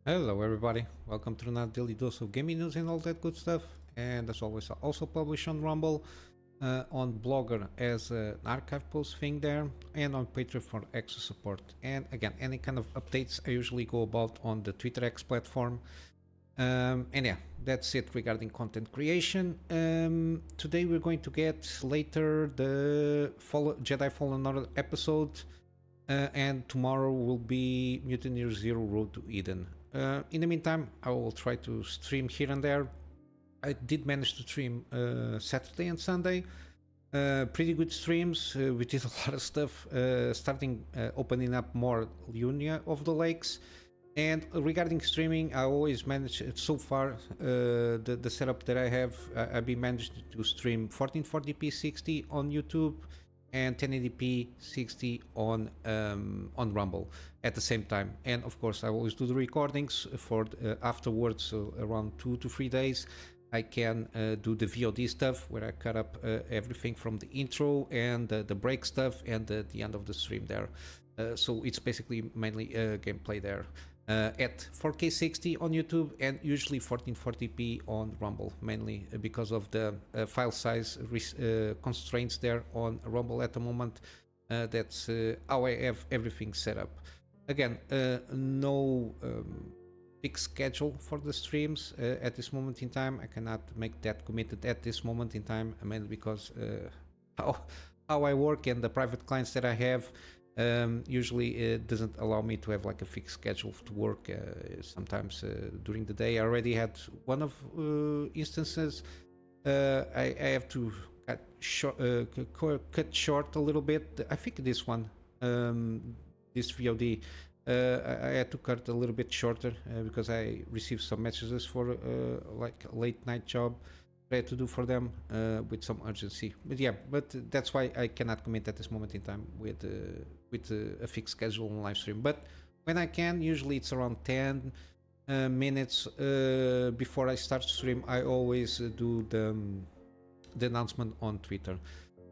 Hello everybody, welcome to another daily dose of gaming news and all that good stuff. And as always, I also publish on Rumble, on Blogger as an archive post thing there, and on Patreon for extra support. And again, any kind of updates I usually go about on the Twitter X platform. And yeah, that's it regarding content creation. Today we're going to get later the Jedi Fallen Order episode, and tomorrow will be Mutineer Zero Road to Eden. In the meantime, I will try to stream here and there. I did manage to stream Saturday and Sunday. Pretty good streams. We did a lot of stuff, starting opening up more Lunia of the Lakes. And regarding streaming, I always manage so far the setup that I have. I've been managed to stream 1440p 60 on YouTube and 1080p 60 on Rumble at the same time. And of course, I always do the recordings for afterwards, so around 2 to 3 days. I can do the VOD stuff where I cut up everything from the intro and the break stuff and the end of the stream there. So it's basically mainly gameplay there. At 4K 60 on YouTube and usually 1440p on Rumble, mainly because of the file size constraints there on Rumble at the moment. That's how I have everything set up. Again, no fixed schedule for the streams at this moment in time. I cannot make that committed at this moment in time, mainly because how I work and the private clients that I have. Usually it doesn't allow me to have like a fixed schedule to work. Sometimes during the day I already had one of instances. I have to cut short a little bit. I think this one, this VOD, I had to cut a little bit shorter because I received some messages for like a late night job I had to do for them with some urgency. But yeah, that's why I cannot commit at this moment in time with a fixed schedule on live stream. But when I can, usually it's around 10 minutes before I start stream. I always do the announcement on Twitter.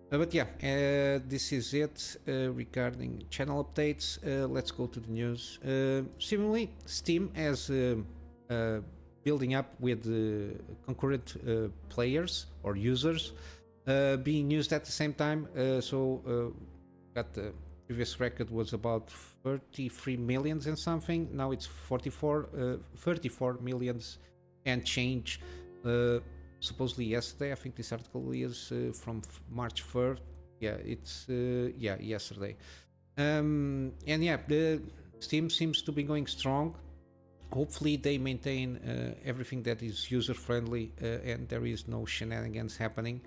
But yeah, this is it regarding channel updates. Let's go to the news. Similarly, Steam has building up with concurrent players or users being used at the same time. Got the previous record was about 33 millions and something. Now it's 34 millions and change. Supposedly yesterday. I think this article is from March 3rd. Yeah, it's yesterday. And yeah, the Steam seems to be going strong. Hopefully they maintain everything that is user friendly and there is no shenanigans happening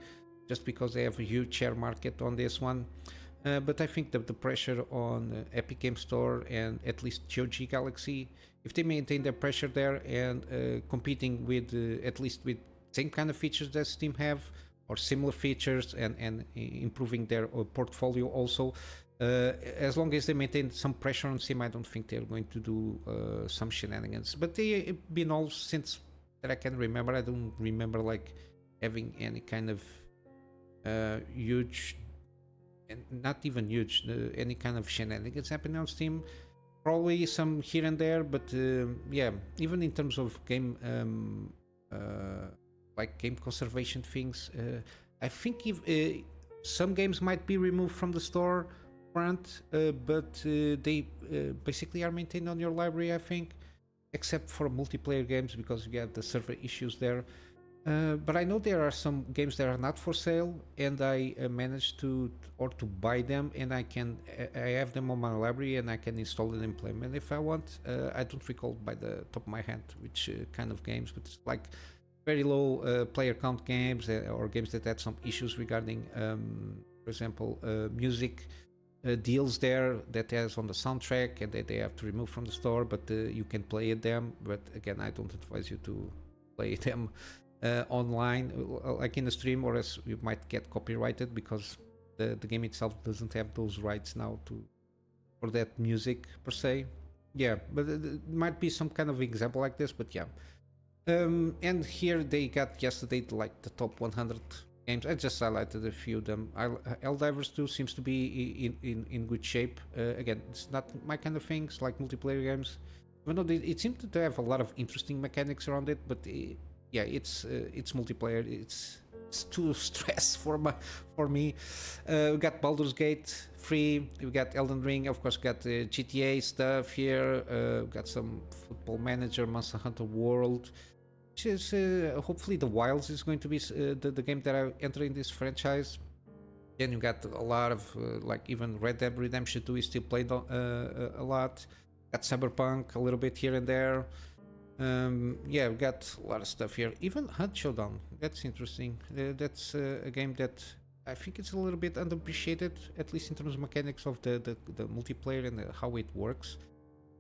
just because they have a huge share market on this one. But I think that the pressure on Epic Game Store and at least GOG Galaxy, if they maintain their pressure there and competing with at least with same kind of features that Steam have or similar features and improving their portfolio also, as long as they maintain some pressure on Steam, I don't think they're going to do some shenanigans. But they've been all since that I can remember. I don't remember like having any kind of huge, and not even huge, any kind of shenanigans happening on Steam. Probably some here and there, but yeah, even in terms of game, like game conservation things, I think if some games might be removed from the store front, but they basically are maintained on your library, I think, except for multiplayer games because you have the server issues there. But I know there are some games that are not for sale, and I managed to buy them, and I have them on my library, and I can install them and play them if I want. I don't recall by the top of my head which kind of games, but it's like very low player count games or games that had some issues regarding, for example, music deals there that has on the soundtrack and that they have to remove from the store, but you can play them. But again, I don't advise you to play them online like in the stream, or else you might get copyrighted because the game itself doesn't have those rights now for that music per se. Yeah, but it might be some kind of example like this, but yeah. And here they got yesterday like the top 100 games. I just highlighted a few of them. Helldivers 2 seems to be in good shape. Again, it's not my kind of things like multiplayer games. even though it seemed to have a lot of interesting mechanics around it, but yeah, it's multiplayer. It's too stress for me. We got Baldur's Gate free. We got Elden Ring, of course. Got GTA stuff here. We got some Football Manager, Monster Hunter World. Which is hopefully the Wilds is going to be the game that I enter in this franchise. Then you got a lot of like even Red Dead Redemption 2 is still played a lot. Got Cyberpunk a little bit here and there. Yeah, we got a lot of stuff here. Even Hunt Showdown, that's interesting. That's a game that I think it's a little bit underappreciated, at least in terms of mechanics of the multiplayer and how it works.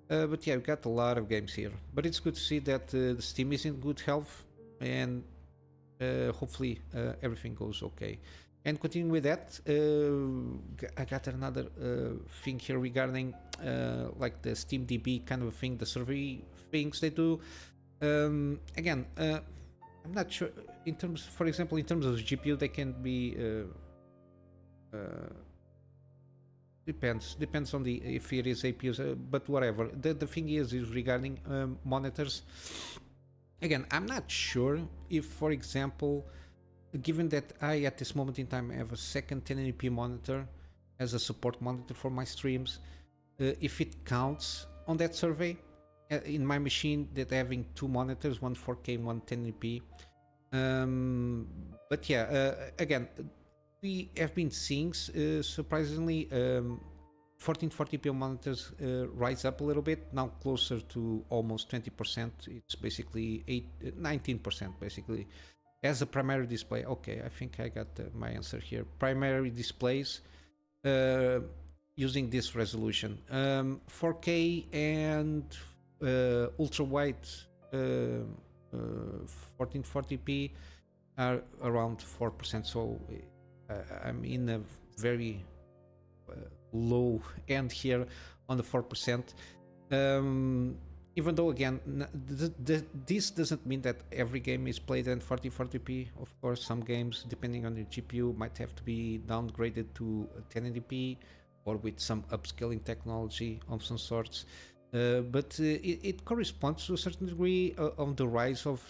But yeah, we got a lot of games here. But it's good to see that the Steam is in good health, and hopefully everything goes okay. And continuing with that, I got another thing here regarding like the Steam DB kind of a thing, the survey things they do. Again, I'm not sure in terms, for example, in terms of GPU, they can be depends on the if it is APUs, but whatever. The thing is regarding monitors. Again, I'm not sure if, for example, given that I at this moment in time have a second 1080p monitor as a support monitor for my streams, if it counts on that survey in my machine, that having two monitors, one 4K and one 1080p. But yeah, again, we have been seeing surprisingly 1440p monitors rise up a little bit, now closer to almost 20%. It's basically 19% basically as a primary display. Okay, I think I got my answer here. Primary displays using this resolution, 4K and ultra wide 1440p are around 4%. So I'm in a very low end here on the 4%. Even though again, this doesn't mean that every game is played at 4040p. Of course, some games, depending on your GPU, might have to be downgraded to 1080p or with some upscaling technology of some sorts. But it corresponds to a certain degree of the rise of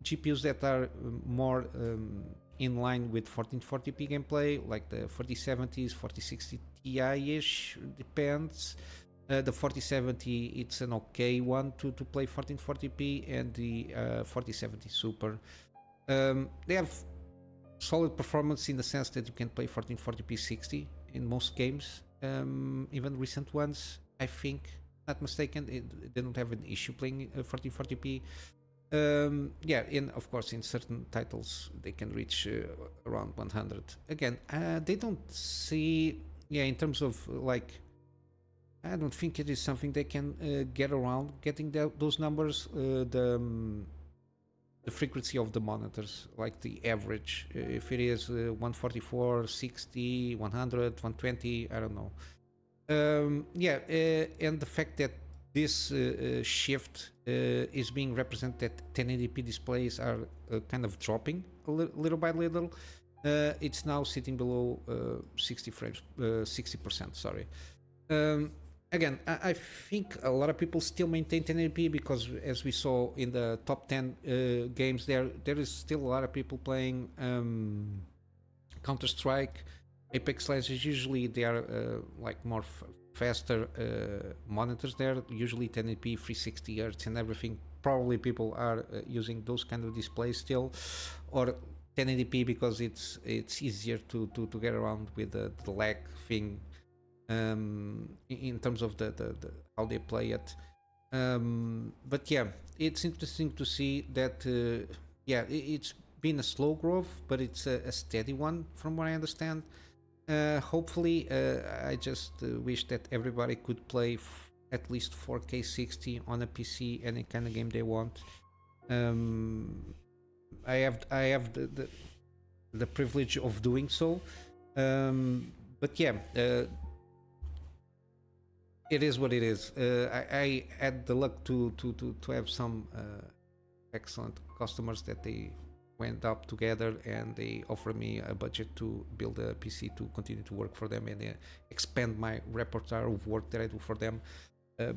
GPUs that are more in line with 1440p gameplay, like the 4070s, 4060 Ti-ish, depends. The 4070, it's an okay one to play 1440p, and the 4070 Super. They have solid performance in the sense that you can play 1440p 60 in most games, even recent ones, I think. Not mistaken, they don't have an issue playing 1440p. Yeah, and of course in certain titles they can reach around 100. Again, they don't see, yeah, in terms of like, I don't think it is something they can get around getting those numbers. The frequency of the monitors, like the average, if it is 144, 60, 100, 120, I don't know. Yeah, and the fact that this shift is being represented, that 1080p displays are kind of dropping little by little. It's now sitting below 60 frames, 60%. Sorry. Again, I think a lot of people still maintain 1080p because, as we saw in the top 10 games, there is still a lot of people playing Counter-Strike, Apex Legends. Usually they are like more faster monitors there, usually 1080p, 360 Hz and everything. Probably people are using those kind of displays still, or 1080p because it's easier to get around with the lag thing. In terms of the how they play it, but yeah, it's interesting to see that yeah, it's been a slow growth, but it's a steady one from what I understand. Hopefully, I just wish that everybody could play at least 4K 60 on a PC, any kind of game they want. I have the privilege of doing so, but yeah. It is what it is. I had the luck to have some excellent customers that they went up together and they offered me a budget to build a PC to continue to work for them and expand my repertoire of work that I do for them.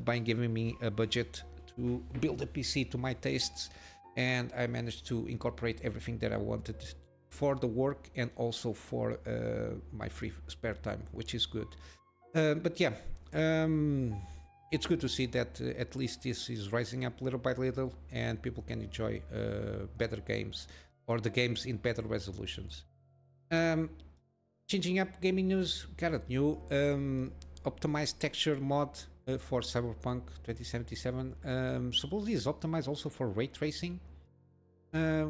by giving me a budget to build a PC to my tastes, and I managed to incorporate everything that I wanted for the work and also for my free spare time, which is good. But yeah, it's good to see that at least this is rising up little by little, and people can enjoy better games or the games in better resolutions. Um, Changing up gaming news, got a new optimized texture mod for Cyberpunk 2077. Supposedly is optimized also for ray tracing,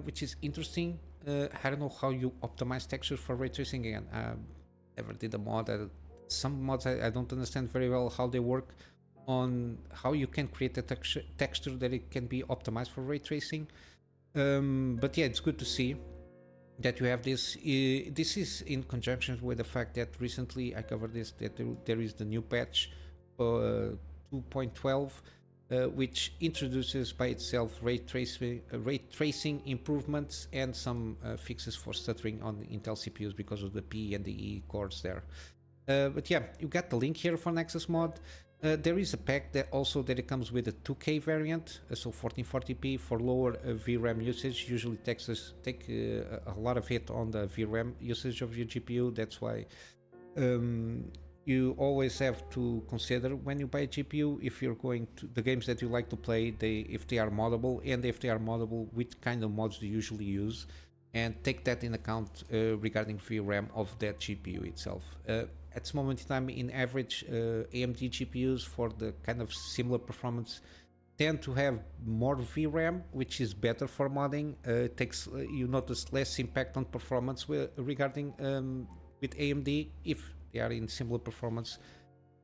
which is interesting. I don't know how you optimize textures for ray tracing. Again, I never did a mod. Some mods I don't understand very well how they work on how you can create a texture that it can be optimized for ray tracing. But yeah, it's good to see that you have this. This is in conjunction with the fact that recently I covered this, that there is the new patch 2.12, which introduces by itself ray tracing improvements and some fixes for stuttering on Intel CPUs because of the P and the E cores there. But yeah, you got the link here for Nexus mod. There is a pack that also that it comes with a 2K variant, so 1440p for lower VRAM usage. Usually take a lot of hit on the VRAM usage of your GPU. That's why you always have to consider when you buy a GPU if you're going to the games that you like to play, if they are moddable, and if they are moddable, which kind of mods do you usually use, and take that in account regarding VRAM of that GPU itself. At this moment in time, in average, AMD GPUs for the kind of similar performance tend to have more VRAM, which is better for modding. Takes you notice less impact on performance regarding with AMD if they are in similar performance.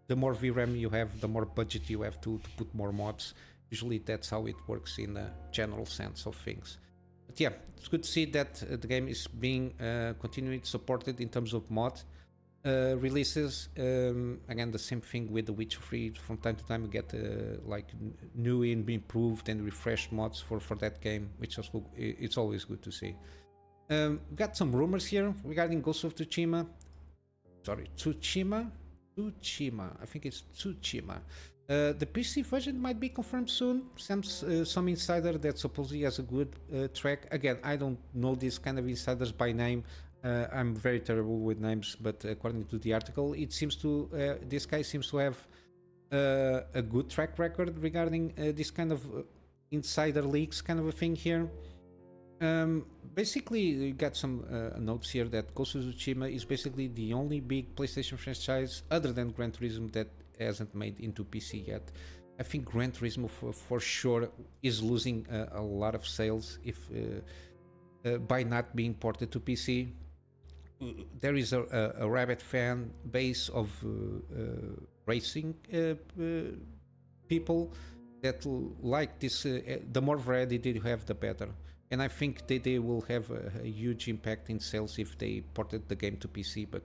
The more VRAM you have, the more budget you have to put more mods. Usually that's how it works in a general sense of things. But yeah, it's good to see that the game is being continually supported in terms of mod releases. Again, the same thing with The Witcher 3. From time to time you get like new and improved and refreshed mods for that game, which also, it's always good to see. Got some rumors here regarding Ghost of Tsushima. Sorry, Tsushima? I think it's Tsushima. The PC version might be confirmed soon. Some insider that supposedly has a good track. Again, I don't know these kind of insiders by name. I'm very terrible with names, but according to the article, it seems to this guy seems to have a good track record regarding this kind of insider leaks kind of a thing here. Basically, you got some notes here that Ghost of Tsushima is basically the only big PlayStation franchise other than Gran Turismo that hasn't made into PC yet. I think Gran Turismo for sure is losing a lot of sales if by not being ported to PC. There is a rabid fan base of racing people that like this. The more variety you have, the better. And I think they will have a huge impact in sales if they ported the game to PC, but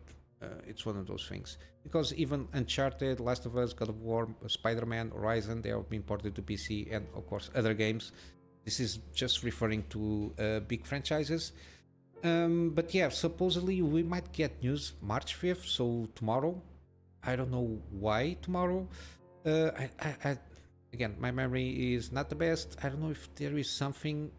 it's one of those things. Because even Uncharted, Last of Us, God of War, Spider-Man, Horizon, they have been ported to PC, and of course other games. This is just referring to big franchises. But yeah, supposedly we might get news March 5th, so tomorrow. I don't know why tomorrow. Again, my memory is not the best. I don't know if there is something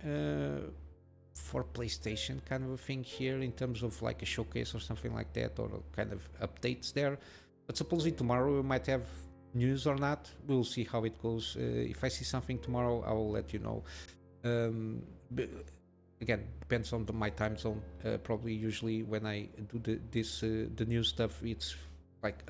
for PlayStation kind of a thing here in terms of like a showcase or something like that, or kind of updates there. But supposedly tomorrow we might have news or not. We'll see how it goes. If I see something tomorrow, I will let you know. Again, depends on my time zone. Probably usually when I do the news stuff, it's like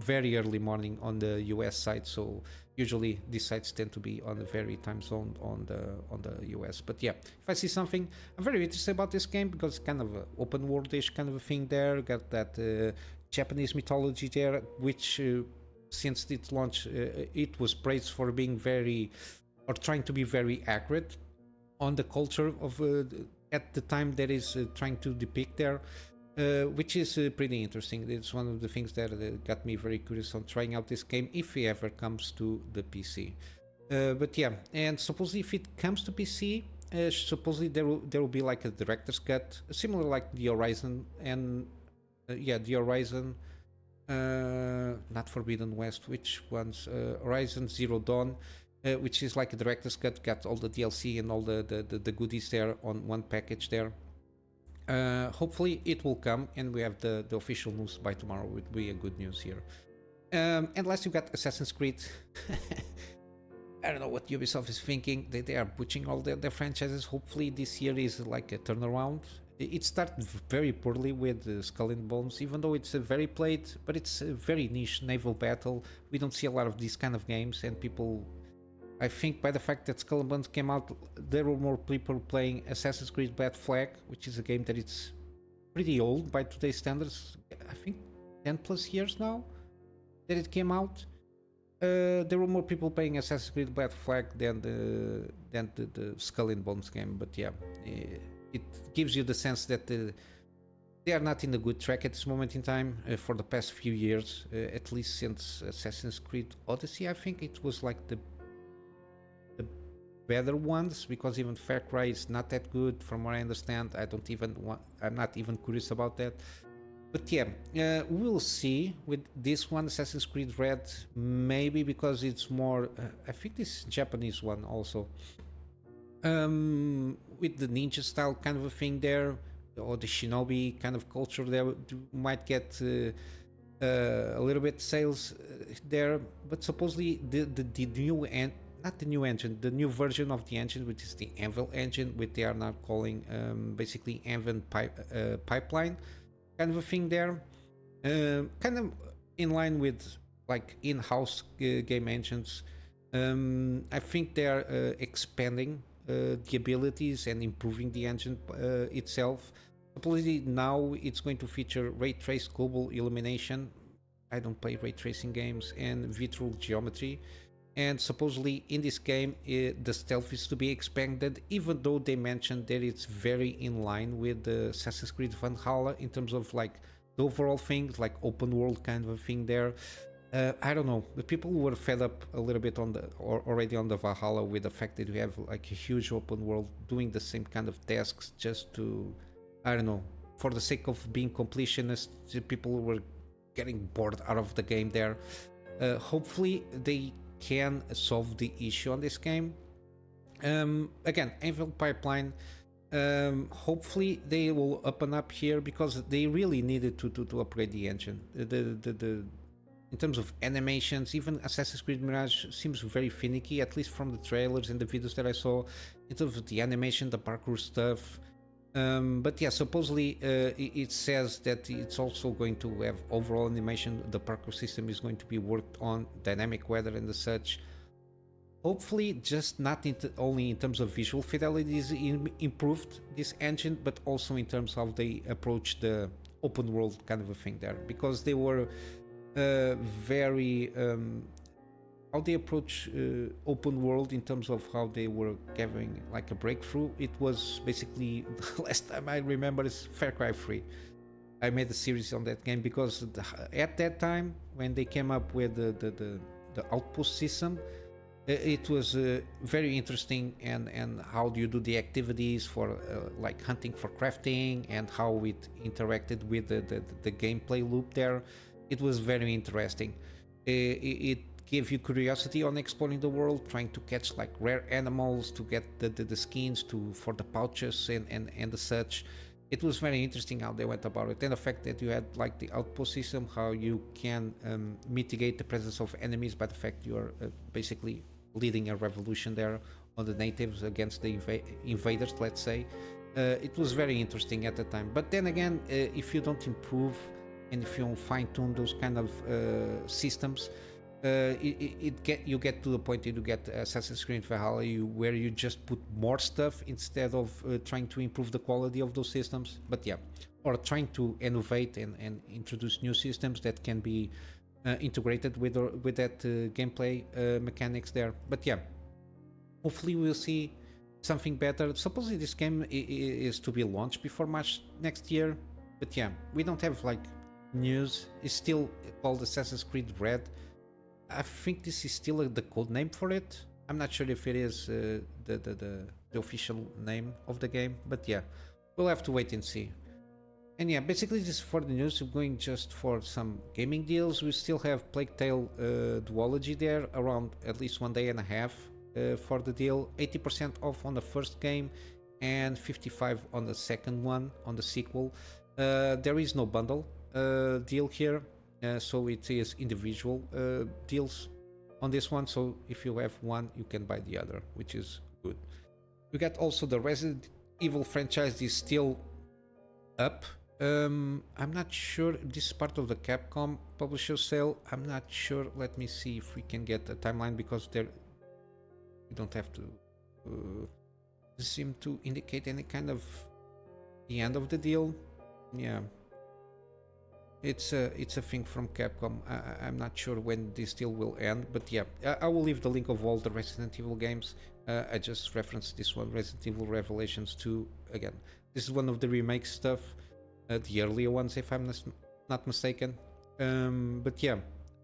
very early morning on the US side, so usually these sites tend to be on the very time zone on the US. But yeah, if I see something, I'm very interested about this game because it's kind of an open world-ish kind of a thing there. Got that Japanese mythology there, which since its launch, it was praised for being trying to be very accurate on the culture of at the time that is trying to depict there. Which is pretty interesting. It's one of the things that got me very curious on trying out this game if it ever comes to the PC. But yeah, and supposedly if it comes to PC, supposedly there will be like a director's cut, similar like the Horizon and the Horizon not Forbidden West, which ones? Horizon Zero Dawn, which is like a director's cut, got all the DLC and all the goodies there on one package there. Hopefully it will come and we have the official news by tomorrow. Would be a good news here. And last you got Assassin's Creed. I don't know what Ubisoft is thinking. They are butchering all their franchises. Hopefully this year is like a turnaround. It started very poorly with Skull and Bones, even though it's a very played, but it's a very niche naval battle. We don't see a lot of these kind of games, and people, I think by the fact that Skull and Bones came out, there were more people playing Assassin's Creed Black Flag, which is a game that it's pretty old by today's standards. I think 10 plus years now that it came out. There were more people playing Assassin's Creed Black Flag than the Skull and Bones game, but yeah, it gives you the sense that they are not in a good track at this moment in time for the past few years, at least since Assassin's Creed Odyssey. I think it was like the better ones, because even Far Cry is not that good from what I understand. I'm not even curious about that. But yeah, we'll see with this one, Assassin's Creed Red, maybe because it's more, I think this Japanese one also, with the ninja style kind of a thing there, or the shinobi kind of culture there, you might get a little bit sales there. But supposedly the new not the new engine, the new version of the engine, which is the Anvil engine, which they are now calling basically Anvil pipeline kind of a thing there, kind of in line with like in-house game engines. I think they're expanding the abilities and improving the engine itself. Supposedly now it's going to feature ray trace global illumination. I don't play ray tracing games, and virtual geometry. And supposedly in this game the stealth is to be expanded, even though they mentioned that it's very in line with the Assassin's Creed Valhalla in terms of like the overall things, like open world kind of a thing there. I don't know, the people were fed up a little bit already on the Valhalla with the fact that we have like a huge open world doing the same kind of tasks just to, I don't know, for the sake of being completionists. People were getting bored out of the game there. Hopefully they can solve the issue on this game. Again, Anvil pipeline, hopefully they will open up here, because they really needed to upgrade the engine. In terms of animations, even Assassin's Creed Mirage seems very finicky, at least from the trailers and the videos that I saw, in terms of the animation, the parkour stuff. But yeah, supposedly it says that it's also going to have overall animation. The parkour system is going to be worked on, dynamic weather and the such. Hopefully, just not only in terms of visual fidelity is improved, this engine, but also in terms of how they approach the open world kind of a thing there, because they were very how they approach open world in terms of how they were giving like a breakthrough. It was basically the last time I remember is Far Cry 3. I made a series on that game because at that time when they came up with the outpost system, it was very interesting, and how do you do the activities for like hunting for crafting, and how it interacted with the gameplay loop there. It was very interesting. It gave you curiosity on exploring the world, trying to catch like rare animals to get the skins for the pouches and the such. It was very interesting how they went about it, and the fact that you had like the outpost system, how you can mitigate the presence of enemies by the fact you are basically leading a revolution there on the natives against the invaders, let's say. It was very interesting at the time. But then again, if you don't improve and if you don't fine-tune those kind of systems, you get to the point that you get Assassin's Creed Valhalla, where you just put more stuff instead of trying to improve the quality of those systems. But yeah, or trying to innovate and introduce new systems that can be integrated with that gameplay mechanics there. But yeah, hopefully we'll see something better. Supposedly this game is to be launched before March next year. But yeah, we don't have like news. It's still called Assassin's Creed Red. I think this is still the code name for it. I'm not sure if it is the official name of the game, but yeah, we'll have to wait and see. And yeah, basically this is for the news. We're going just for some gaming deals. We still have Plague Tale Duology there, around at least 1.5 days for the deal. 80% off on the first game and 55 on the second one, on the sequel. There is no bundle deal here, so it is individual deals on this one. So if you have one, you can buy the other, which is good. We got also the Resident Evil franchise is still up. I'm not sure. This is part of the Capcom publisher sale. I'm not sure. Let me see if we can get a timeline because there we don't have to seem to indicate any kind of the end of the deal. Yeah, it's a thing from Capcom. I'm not sure when this deal will end, but yeah, I will leave the link of all the Resident Evil games. I just referenced this one, Resident Evil Revelations 2. Again, this is one of the remake stuff. The earlier ones, if I'm not mistaken. But yeah,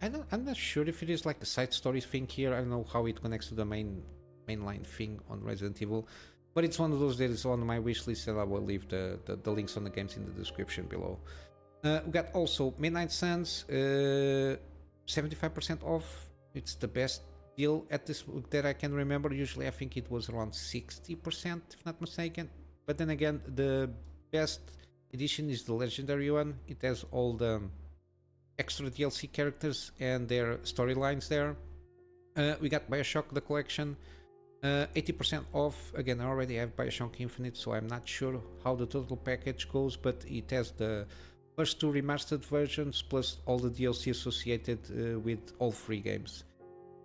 I'm not sure if it is like a side story thing here. I don't know how it connects to the mainline thing on Resident Evil, but it's one of those that is on my wish list, and I will leave the links on the games in the description below. We got also Midnight Suns, 75% off. It's the best deal at this that I can remember. Usually I think it was around 60%, if not mistaken. But then again, the best edition is the legendary one. It has all the extra DLC characters and their storylines there. We got BioShock the collection, 80% off. Again, I already have BioShock Infinite, so I'm not sure how the total package goes, but it has the first two remastered versions plus all the DLC associated with all three games.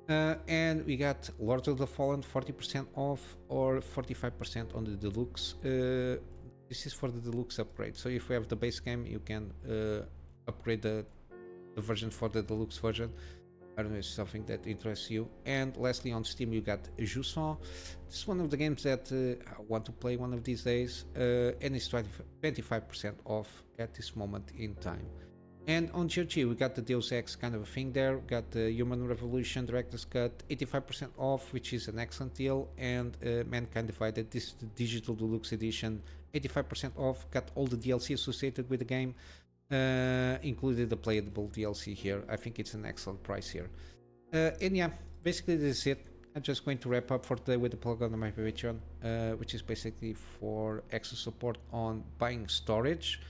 And we got Lords of the Fallen 40% off or 45% on the deluxe. This is for the deluxe upgrade. So if you have the base game, you can upgrade the version for the deluxe version. I don't know if it's something that interests you. And lastly, on Steam, you got Jusant. This is one of the games that I want to play one of these days, and it's 25% off at this moment in time. And on GOG, we got the Deus Ex kind of a thing there. We got the Human Revolution Director's Cut, 85% off, which is an excellent deal. And Mankind Divided, this is the Digital Deluxe Edition, 85% off. Got all the DLC associated with the game, included the playable DLC here. I think it's an excellent price here. And yeah, basically this is it. I'm just going to wrap up for today with the plug on my Patreon, which is basically for extra support on buying storage.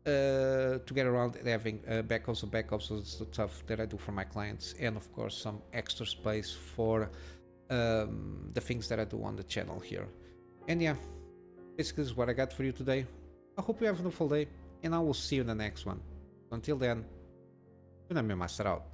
To get around having backups of backups, so it's the stuff that I do for my clients, and of course some extra space for the things that I do on the channel here. And yeah, basically this is what I got for you today. I hope you have a wonderful day, and I will see you in the next one. Until then, Kunamy Master out.